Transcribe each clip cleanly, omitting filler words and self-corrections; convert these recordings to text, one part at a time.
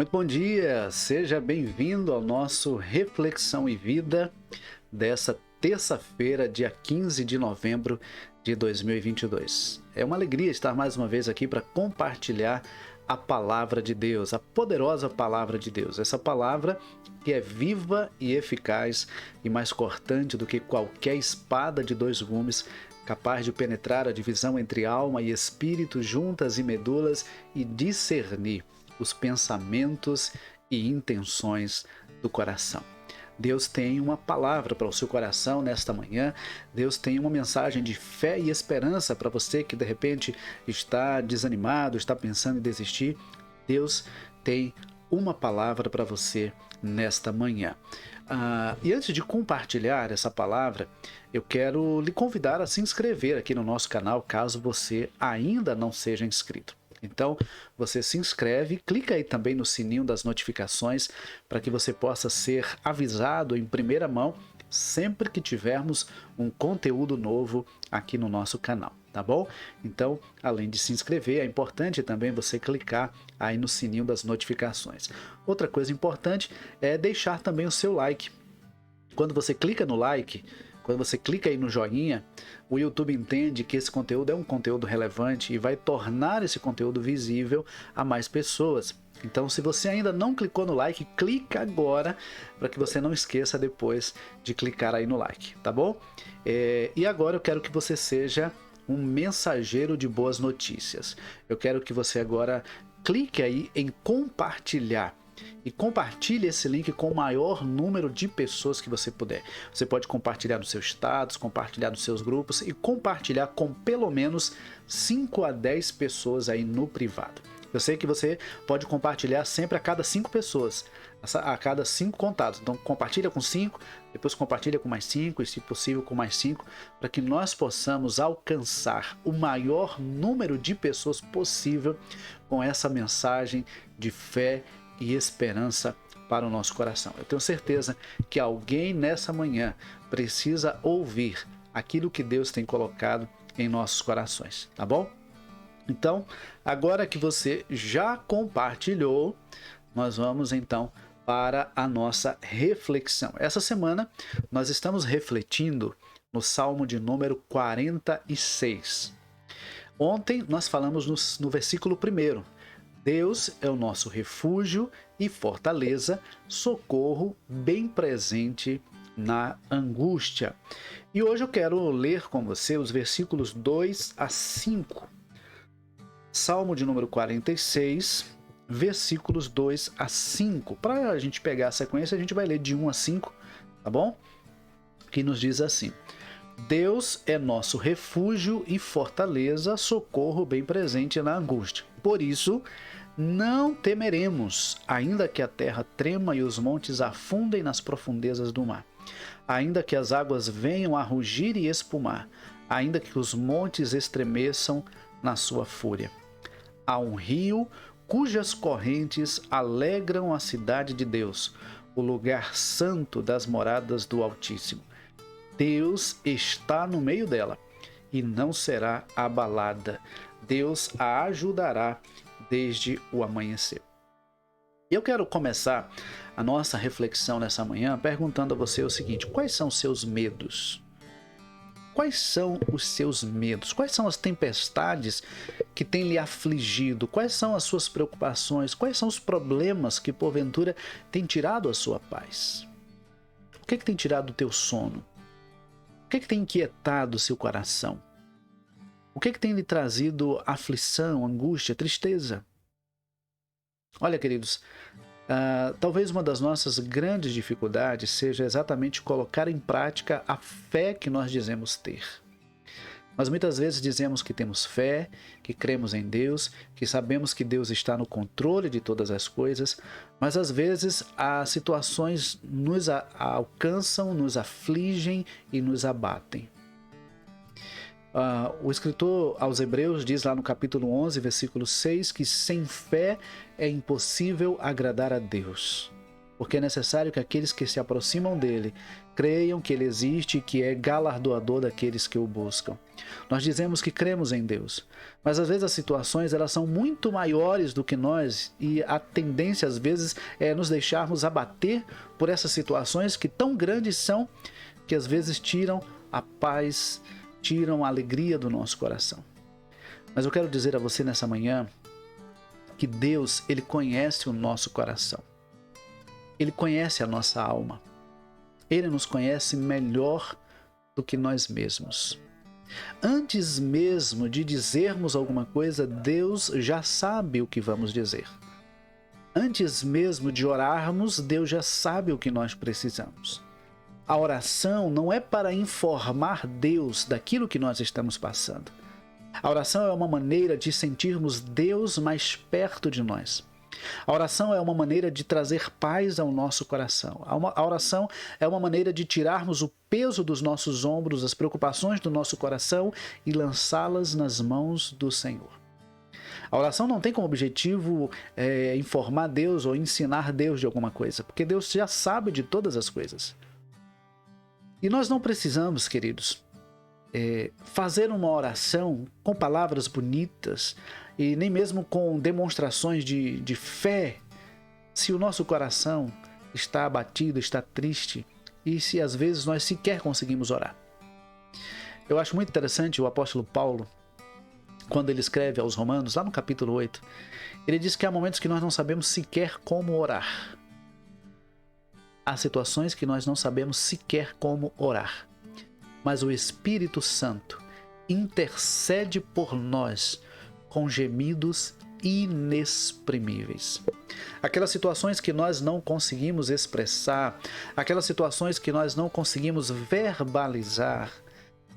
Muito bom dia, seja bem-vindo ao nosso Reflexão e Vida dessa terça-feira, dia 15 de novembro de 2022. É uma alegria estar mais uma vez aqui para compartilhar a palavra de Deus, a poderosa palavra de Deus. Essa palavra que é viva e eficaz e mais cortante do que qualquer espada de dois gumes, capaz de penetrar a divisão entre alma e espírito, juntas e medulas, e discernir os pensamentos e intenções do coração. Deus tem uma palavra para o seu coração nesta manhã. Deus tem uma mensagem de fé e esperança para você que de repente está desanimado, está pensando em desistir. Deus tem uma palavra para você nesta manhã. E antes de compartilhar essa palavra, eu quero lhe convidar a se inscrever aqui no nosso canal, caso você ainda não seja inscrito. Então, você se inscreve, clica aí também no sininho das notificações para que você possa ser avisado em primeira mão sempre que tivermos um conteúdo novo aqui no nosso canal, tá bom? Então, além de se inscrever, é importante também você clicar aí no sininho das notificações. Outra coisa importante é deixar também o seu like. Quando você clica no like, quando você clica aí no joinha, o YouTube entende que esse conteúdo é um conteúdo relevante e vai tornar esse conteúdo visível a mais pessoas. Então, se você ainda não clicou no like, clica agora para que você não esqueça depois de clicar aí no like, tá bom? E agora eu quero que você seja um mensageiro de boas notícias. Eu quero que você agora clique aí em compartilhar. E compartilhe esse link com o maior número de pessoas que você puder. Você pode compartilhar nos seus status, compartilhar nos seus grupos e compartilhar com pelo menos 5 a 10 pessoas aí no privado. Eu sei que você pode compartilhar sempre a cada 5 pessoas, a cada 5 contatos. Então compartilha com 5, depois compartilha com mais 5 e, se possível, com mais 5, para que nós possamos alcançar o maior número de pessoas possível com essa mensagem de fé e esperança para o nosso coração. Eu tenho certeza que alguém nessa manhã precisa ouvir aquilo que Deus tem colocado em nossos corações, tá bom? Então, agora que você já compartilhou, nós vamos então para a nossa reflexão. Essa semana nós estamos refletindo no Salmo de número 46. Ontem nós falamos no versículo 1. Deus é o nosso refúgio e fortaleza, socorro bem presente na angústia. E hoje eu quero ler com você os versículos 2 a 5. Salmo de número 46, versículos 2 a 5. Para a gente pegar a sequência, a gente vai ler de 1 a 5, tá bom? Que nos diz assim: Deus é nosso refúgio e fortaleza, socorro bem presente na angústia. Por isso, não temeremos, ainda que a terra trema e os montes afundem nas profundezas do mar. Ainda que as águas venham a rugir e espumar, ainda que os montes estremeçam na sua fúria. Há um rio cujas correntes alegram a cidade de Deus, o lugar santo das moradas do Altíssimo. Deus está no meio dela e não será abalada. Deus a ajudará desde o amanhecer. Eu quero começar a nossa reflexão nessa manhã perguntando a você o seguinte: quais são os seus medos? Quais são os seus medos? Quais são as tempestades que têm lhe afligido? Quais são as suas preocupações? Quais são os problemas que porventura têm tirado a sua paz? O que tem tirado o teu sono? O que tem inquietado o seu coração? O que tem lhe trazido aflição, angústia, tristeza? Olha, queridos, talvez uma das nossas grandes dificuldades seja exatamente colocar em prática a fé que nós dizemos ter. Nós muitas vezes dizemos que temos fé, que cremos em Deus, que sabemos que Deus está no controle de todas as coisas, mas às vezes as situações nos alcançam, nos afligem e nos abatem. O escritor aos Hebreus diz lá no capítulo 11, versículo 6, que sem fé é impossível agradar a Deus, porque é necessário que aqueles que se aproximam dele creiam que Ele existe e que é galardoador daqueles que o buscam. Nós dizemos que cremos em Deus, mas às vezes as situações elas são muito maiores do que nós e a tendência às vezes é nos deixarmos abater por essas situações que tão grandes são que às vezes tiram a paz, tiram a alegria do nosso coração. Mas eu quero dizer a você nessa manhã que Deus, Ele conhece o nosso coração. Ele conhece a nossa alma. Ele nos conhece melhor do que nós mesmos. Antes mesmo de dizermos alguma coisa, Deus já sabe o que vamos dizer. Antes mesmo de orarmos, Deus já sabe o que nós precisamos. A oração não é para informar Deus daquilo que nós estamos passando. A oração é uma maneira de sentirmos Deus mais perto de nós. A oração é uma maneira de trazer paz ao nosso coração. A oração é uma maneira de tirarmos o peso dos nossos ombros, as preocupações do nosso coração e lançá-las nas mãos do Senhor. A oração não tem como objetivo informar Deus ou ensinar Deus de alguma coisa, porque Deus já sabe de todas as coisas. E nós não precisamos, queridos, fazer uma oração com palavras bonitas e nem mesmo com demonstrações de fé, se o nosso coração está abatido, está triste e se às vezes nós sequer conseguimos orar. Eu acho muito interessante o apóstolo Paulo, quando ele escreve aos Romanos, lá no capítulo 8, ele diz que há momentos que nós não sabemos sequer como orar. Há situações que nós não sabemos sequer como orar. Mas o Espírito Santo intercede por nós com gemidos inexprimíveis. Aquelas situações que nós não conseguimos expressar, aquelas situações que nós não conseguimos verbalizar,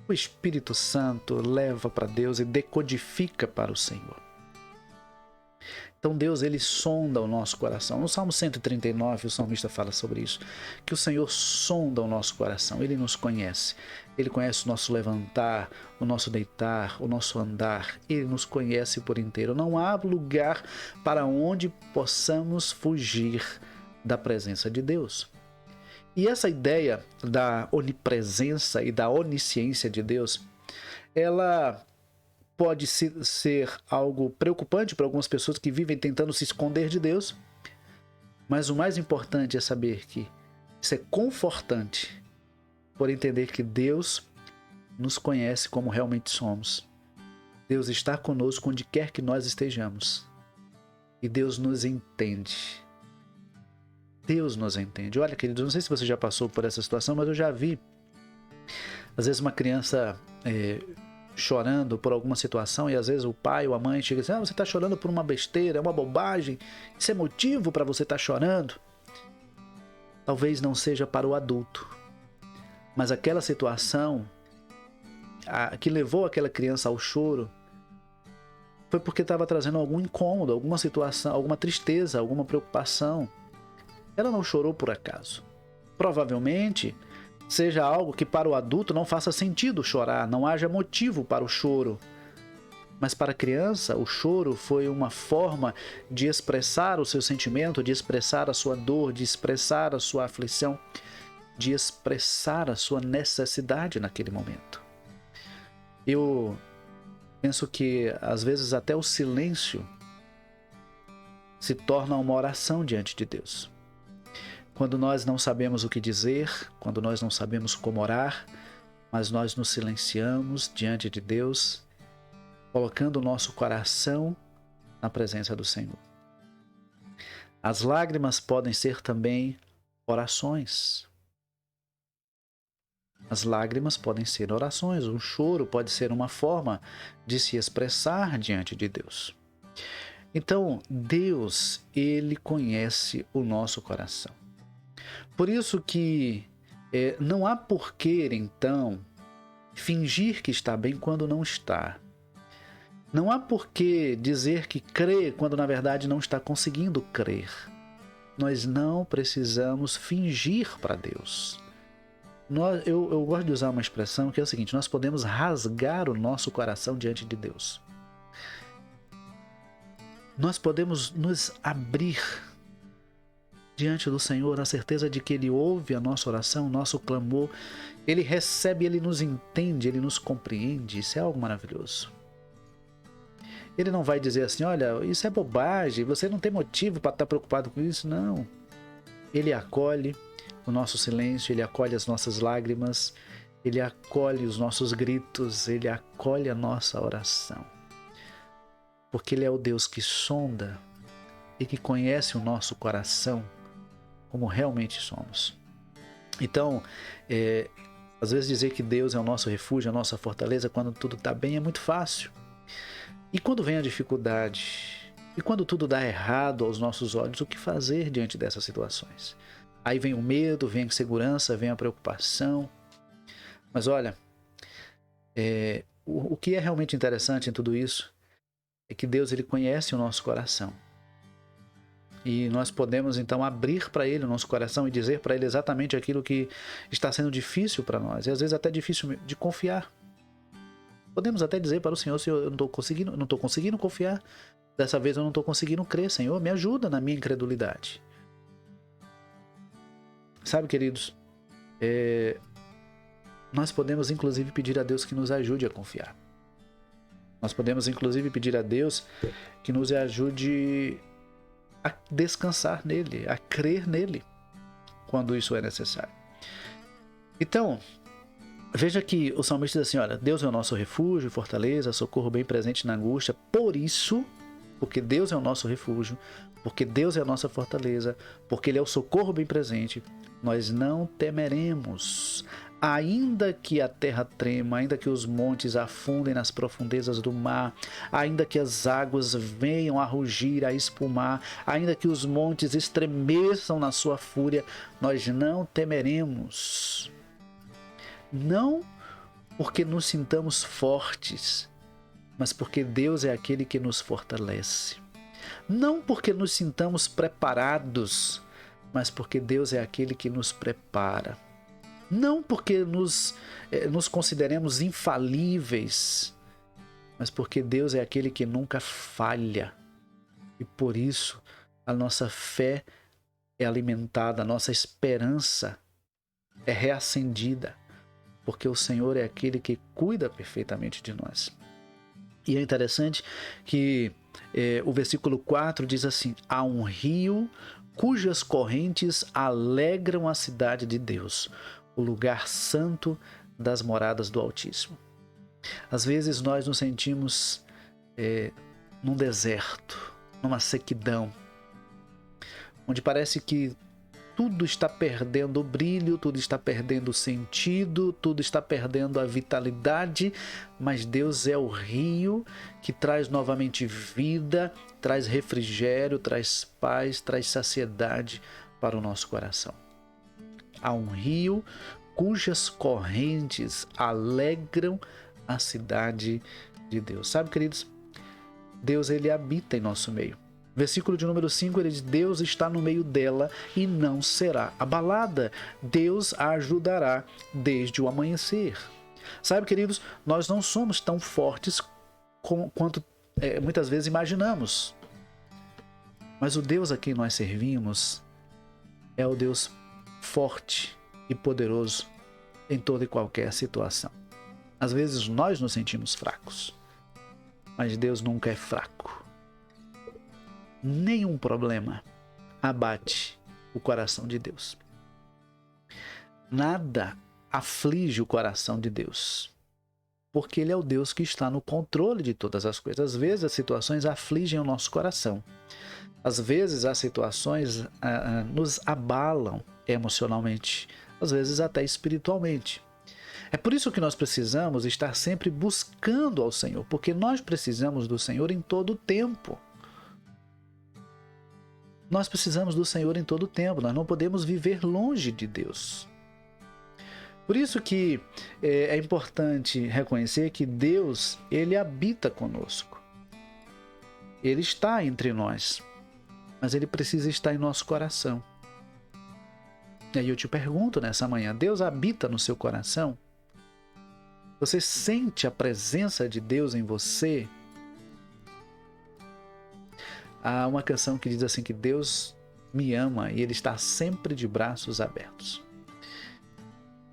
o Espírito Santo leva para Deus e decodifica para o Senhor. Então Deus, Ele sonda o nosso coração. No Salmo 139, o salmista fala sobre isso, que o Senhor sonda o nosso coração, Ele nos conhece. Ele conhece o nosso levantar, o nosso deitar, o nosso andar. Ele nos conhece por inteiro. Não há lugar para onde possamos fugir da presença de Deus. E essa ideia da onipresença e da onisciência de Deus, ela pode ser algo preocupante para algumas pessoas que vivem tentando se esconder de Deus, mas o mais importante é saber que isso é confortante por entender que Deus nos conhece como realmente somos. Deus está conosco onde quer que nós estejamos. E Deus nos entende. Deus nos entende. Olha, queridos, não sei se você já passou por essa situação, mas eu já vi, às vezes, uma criança chorando por alguma situação e às vezes o pai ou a mãe chega e diz: você está chorando por uma besteira, é uma bobagem, isso é motivo para você estar chorando. Talvez não seja para o adulto, mas aquela situação que levou aquela criança ao choro foi porque estava trazendo algum incômodo, alguma situação, alguma tristeza, alguma preocupação. Ela não chorou por acaso. Provavelmente seja algo que para o adulto não faça sentido chorar, não haja motivo para o choro. Mas para a criança, o choro foi uma forma de expressar o seu sentimento, de expressar a sua dor, de expressar a sua aflição, de expressar a sua necessidade naquele momento. Eu penso que às vezes até o silêncio se torna uma oração diante de Deus. Quando nós não sabemos o que dizer, quando nós não sabemos como orar, mas nós nos silenciamos diante de Deus, colocando o nosso coração na presença do Senhor. As lágrimas podem ser também orações. As lágrimas podem ser orações. O choro pode ser uma forma de se expressar diante de Deus. Então, Deus, Ele conhece o nosso coração. Por isso que não há porquê, então, fingir que está bem quando não está. Não há porquê dizer que crê quando na verdade não está conseguindo crer. Nós não precisamos fingir para Deus. Eu gosto de usar uma expressão que é o seguinte: nós podemos rasgar o nosso coração diante de Deus. Nós podemos nos abrir diante do Senhor, a certeza de que Ele ouve a nossa oração, o nosso clamor, Ele recebe, Ele nos entende, Ele nos compreende. Isso é algo maravilhoso. Ele não vai dizer assim, olha, isso é bobagem, você não tem motivo para estar preocupado com isso. Não. Ele acolhe o nosso silêncio, Ele acolhe as nossas lágrimas, Ele acolhe os nossos gritos, Ele acolhe a nossa oração. Porque Ele é o Deus que sonda e que conhece o nosso coração como realmente somos. Então, às vezes dizer que Deus é o nosso refúgio, a nossa fortaleza, quando tudo está bem, é muito fácil. E quando vem a dificuldade, e quando tudo dá errado aos nossos olhos, o que fazer diante dessas situações? Aí vem o medo, vem a insegurança, vem a preocupação. Mas olha, o que é realmente interessante em tudo isso é que Deus, Ele conhece o nosso coração. E nós podemos então abrir para Ele o nosso coração e dizer para Ele exatamente aquilo que está sendo difícil para nós. E às vezes até difícil de confiar. Podemos até dizer para o Senhor, Senhor, eu não estou conseguindo confiar. Dessa vez eu não estou conseguindo crer, Senhor, me ajuda na minha incredulidade. Sabe, queridos, nós podemos inclusive pedir a Deus que nos ajude a confiar. Nós podemos inclusive pedir a Deus que nos ajude a descansar nele, a crer nele, quando isso é necessário. Então, veja que o salmista diz assim, olha, Deus é o nosso refúgio, fortaleza, socorro bem presente na angústia. Por isso, porque Deus é o nosso refúgio, porque Deus é a nossa fortaleza, porque Ele é o socorro bem presente, nós não temeremos. Ainda que a terra trema, ainda que os montes afundem nas profundezas do mar, ainda que as águas venham a rugir, a espumar, ainda que os montes estremeçam na sua fúria, nós não temeremos. Não porque nos sintamos fortes, mas porque Deus é aquele que nos fortalece. Não porque nos sintamos preparados, mas porque Deus é aquele que nos prepara. Não porque nos consideremos infalíveis, mas porque Deus é aquele que nunca falha. E por isso a nossa fé é alimentada, a nossa esperança é reacendida, porque o Senhor é aquele que cuida perfeitamente de nós. E é interessante que o versículo 4 diz assim, há um rio cujas correntes alegram a cidade de Deus, o lugar santo das moradas do Altíssimo. Às vezes nós nos sentimos num deserto, numa sequidão, onde parece que tudo está perdendo o brilho, tudo está perdendo o sentido, tudo está perdendo a vitalidade, mas Deus é o rio que traz novamente vida, traz refrigério, traz paz, traz saciedade para o nosso coração. Há um rio cujas correntes alegram a cidade de Deus. Sabe, queridos, Deus, Ele habita em nosso meio. Versículo de número 5, ele diz, Deus está no meio dela e não será abalada. Deus a ajudará desde o amanhecer. Sabe, queridos, nós não somos tão fortes quanto muitas vezes imaginamos. Mas o Deus a quem nós servimos é o Deus forte e poderoso em toda e qualquer situação. Às vezes nós nos sentimos fracos, mas Deus nunca é fraco. Nenhum problema abate o coração de Deus. Nada aflige o coração de Deus, porque Ele é o Deus que está no controle de todas as coisas. Às vezes as situações afligem o nosso coração. Às vezes as situações nos abalam emocionalmente, às vezes até espiritualmente. É por isso que nós precisamos estar sempre buscando ao Senhor, porque nós precisamos do Senhor em todo o tempo. Nós precisamos do Senhor em todo o tempo, nós não podemos viver longe de Deus. Por isso que é importante reconhecer que Deus, Ele habita conosco. Ele está entre nós, mas Ele precisa estar em nosso coração. E aí eu te pergunto nessa manhã, Deus habita no seu coração? Você sente a presença de Deus em você? Há uma canção que diz assim que Deus me ama e Ele está sempre de braços abertos.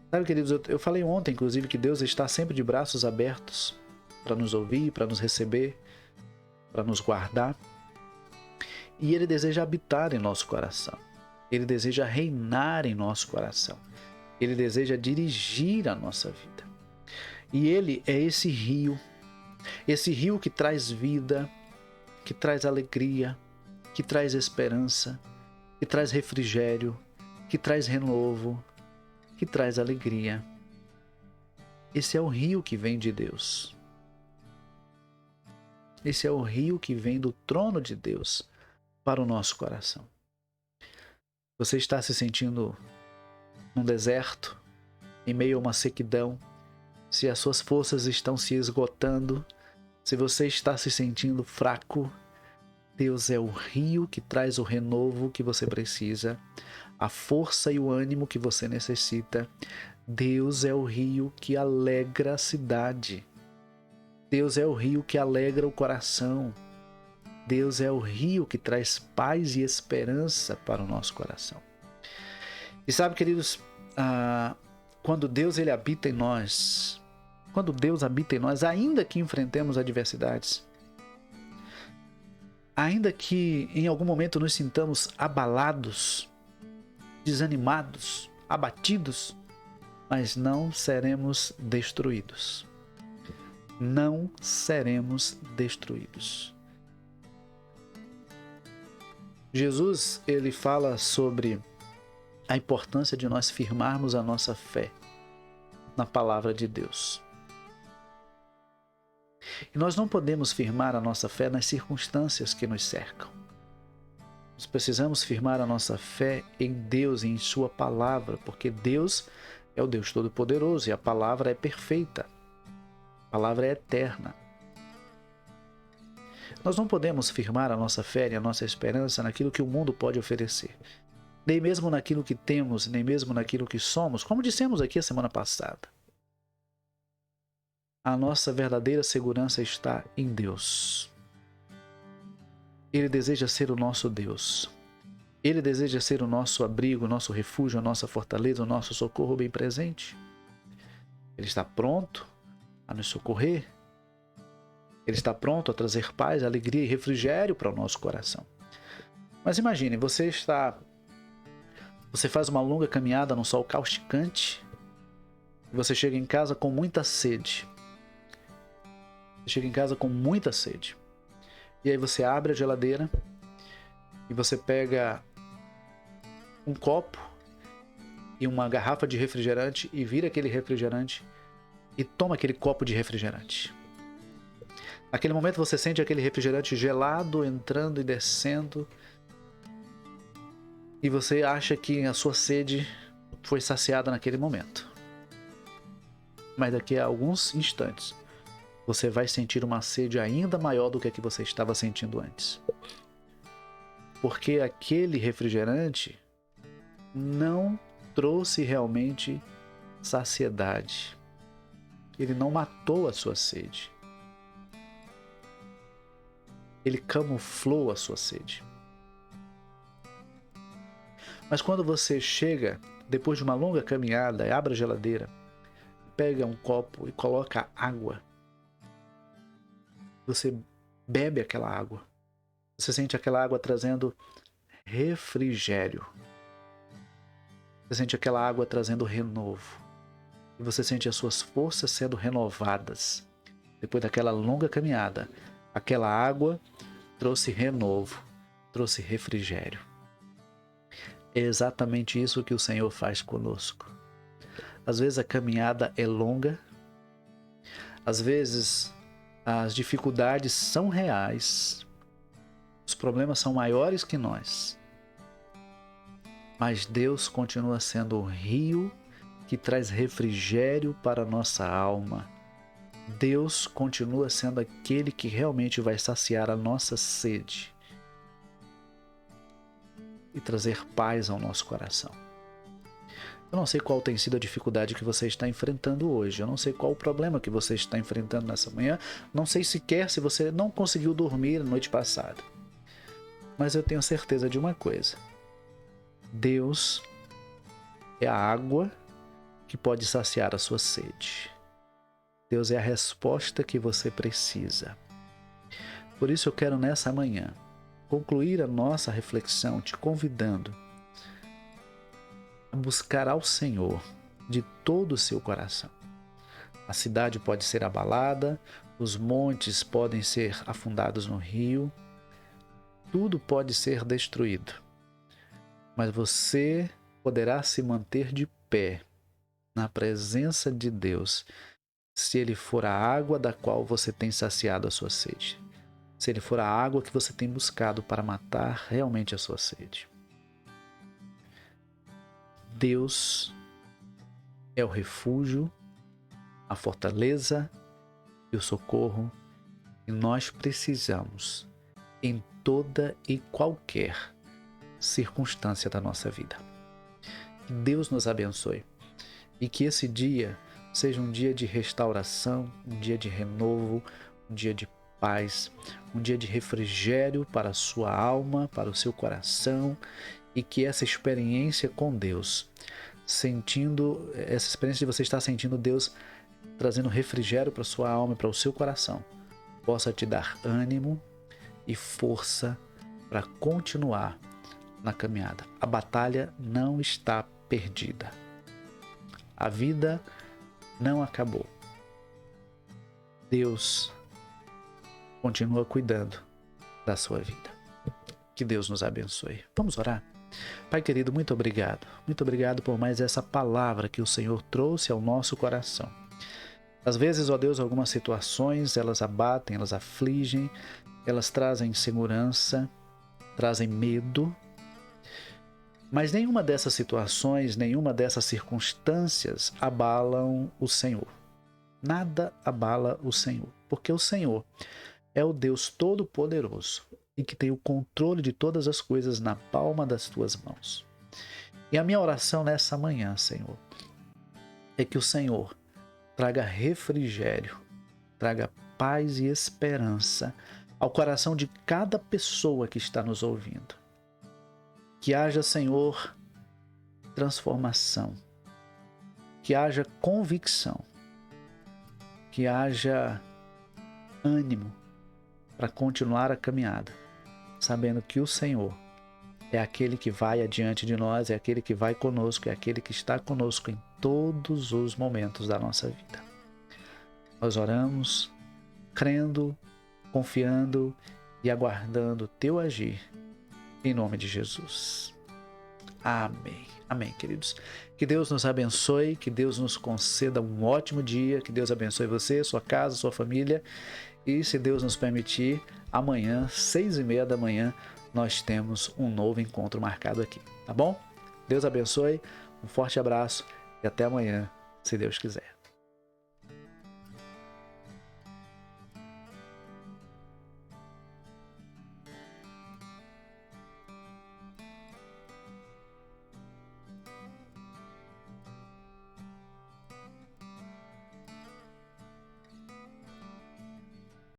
Sabe, queridos, eu falei ontem, inclusive, que Deus está sempre de braços abertos para nos ouvir, para nos receber, para nos guardar. E Ele deseja habitar em nosso coração. Ele deseja reinar em nosso coração. Ele deseja dirigir a nossa vida. E Ele é esse rio que traz vida, que traz alegria, que traz esperança, que traz refrigério, que traz renovo, que traz alegria. Esse é o rio que vem de Deus. Esse é o rio que vem do trono de Deus para o nosso coração. Você está se sentindo num deserto, em meio a uma sequidão, se as suas forças estão se esgotando, se você está se sentindo fraco, Deus é o rio que traz o renovo que você precisa, a força e o ânimo que você necessita. Deus é o rio que alegra a cidade. Deus é o rio que alegra o coração. Deus é o rio que traz paz e esperança para o nosso coração. E sabe, queridos, quando Deus ele habita em nós, ainda que enfrentemos adversidades, ainda que em algum momento nos sintamos abalados, desanimados, abatidos, mas não seremos destruídos. Não seremos destruídos. Jesus, ele fala sobre a importância de nós firmarmos a nossa fé na palavra de Deus. E nós não podemos firmar a nossa fé nas circunstâncias que nos cercam. Nós precisamos firmar a nossa fé em Deus e em Sua palavra, porque Deus é o Deus Todo-Poderoso e a palavra é perfeita. A palavra é eterna. Nós não podemos firmar a nossa fé e a nossa esperança naquilo que o mundo pode oferecer. Nem mesmo naquilo que temos, nem mesmo naquilo que somos, como dissemos aqui a semana passada. A nossa verdadeira segurança está em Deus. Ele deseja ser o nosso Deus. Ele deseja ser o nosso abrigo, o nosso refúgio, a nossa fortaleza, o nosso socorro bem presente. Ele está pronto a nos socorrer. Ele está pronto a trazer paz, alegria e refrigério para o nosso coração. Mas imagine, você faz uma longa caminhada num sol causticante, e você chega em casa com muita sede. E aí você abre a geladeira e você pega um copo e uma garrafa de refrigerante e vira aquele refrigerante e toma aquele copo de refrigerante. Naquele momento você sente aquele refrigerante gelado entrando e descendo e você acha que a sua sede foi saciada naquele momento. Mas daqui a alguns instantes você vai sentir uma sede ainda maior do que a que você estava sentindo antes. Porque aquele refrigerante não trouxe realmente saciedade. Ele não matou a sua sede. Ele camuflou a sua sede. Mas quando você chega, depois de uma longa caminhada, e abre a geladeira, pega um copo e coloca água, você bebe aquela água. Você sente aquela água trazendo refrigério. Você sente aquela água trazendo renovo. E você sente as suas forças sendo renovadas. Depois daquela longa caminhada, aquela água trouxe renovo, trouxe refrigério. É exatamente isso que o Senhor faz conosco. Às vezes a caminhada é longa, às vezes as dificuldades são reais, os problemas são maiores que nós, mas Deus continua sendo o rio que traz refrigério para a nossa alma. Deus continua sendo aquele que realmente vai saciar a nossa sede e trazer paz ao nosso coração. Eu não sei qual tem sido a dificuldade que você está enfrentando hoje. Eu não sei qual o problema que você está enfrentando nessa manhã. Não sei sequer se você não conseguiu dormir na noite passada. Mas eu tenho certeza de uma coisa. Deus é a água que pode saciar a sua sede. Deus é a resposta que você precisa. Por isso eu quero nessa manhã concluir a nossa reflexão te convidando a buscar ao Senhor de todo o seu coração. A cidade pode ser abalada, os montes podem ser afundados no rio, tudo pode ser destruído, mas você poderá se manter de pé na presença de Deus se Ele for a água da qual você tem saciado a sua sede. Se Ele for a água que você tem buscado para matar realmente a sua sede. Deus é o refúgio, a fortaleza e o socorro que nós precisamos em toda e qualquer circunstância da nossa vida. Que Deus nos abençoe e que esse dia seja um dia de restauração, um dia de renovo, um dia de paz, um dia de refrigério para a sua alma, para o seu coração, e que essa experiência com Deus, essa experiência de você estar sentindo Deus trazendo refrigério para a sua alma e para o seu coração, possa te dar ânimo e força para continuar na caminhada. A batalha não está perdida. A vida não acabou. Deus continua cuidando da sua vida. Que Deus nos abençoe. Vamos orar? Pai querido, muito obrigado. Muito obrigado por mais essa palavra que o Senhor trouxe ao nosso coração. Às vezes, ó Deus, algumas situações, elas abatem, elas afligem, elas trazem insegurança, trazem medo. Mas nenhuma dessas situações, nenhuma dessas circunstâncias abalam o Senhor. Nada abala o Senhor, porque o Senhor é o Deus Todo-Poderoso e que tem o controle de todas as coisas na palma das tuas mãos. E a minha oração nessa manhã, Senhor, é que o Senhor traga refrigério, traga paz e esperança ao coração de cada pessoa que está nos ouvindo. Que haja, Senhor, transformação, que haja convicção, que haja ânimo para continuar a caminhada, sabendo que o Senhor é aquele que vai adiante de nós, é aquele que vai conosco, é aquele que está conosco em todos os momentos da nossa vida. Nós oramos, crendo, confiando e aguardando o teu agir, em nome de Jesus. Amém. Amém, queridos. Que Deus nos abençoe, que Deus nos conceda um ótimo dia, que Deus abençoe você, sua casa, sua família. E se Deus nos permitir, amanhã, 6h30 da manhã, nós temos um novo encontro marcado aqui, tá bom? Deus abençoe, um forte abraço e até amanhã, se Deus quiser.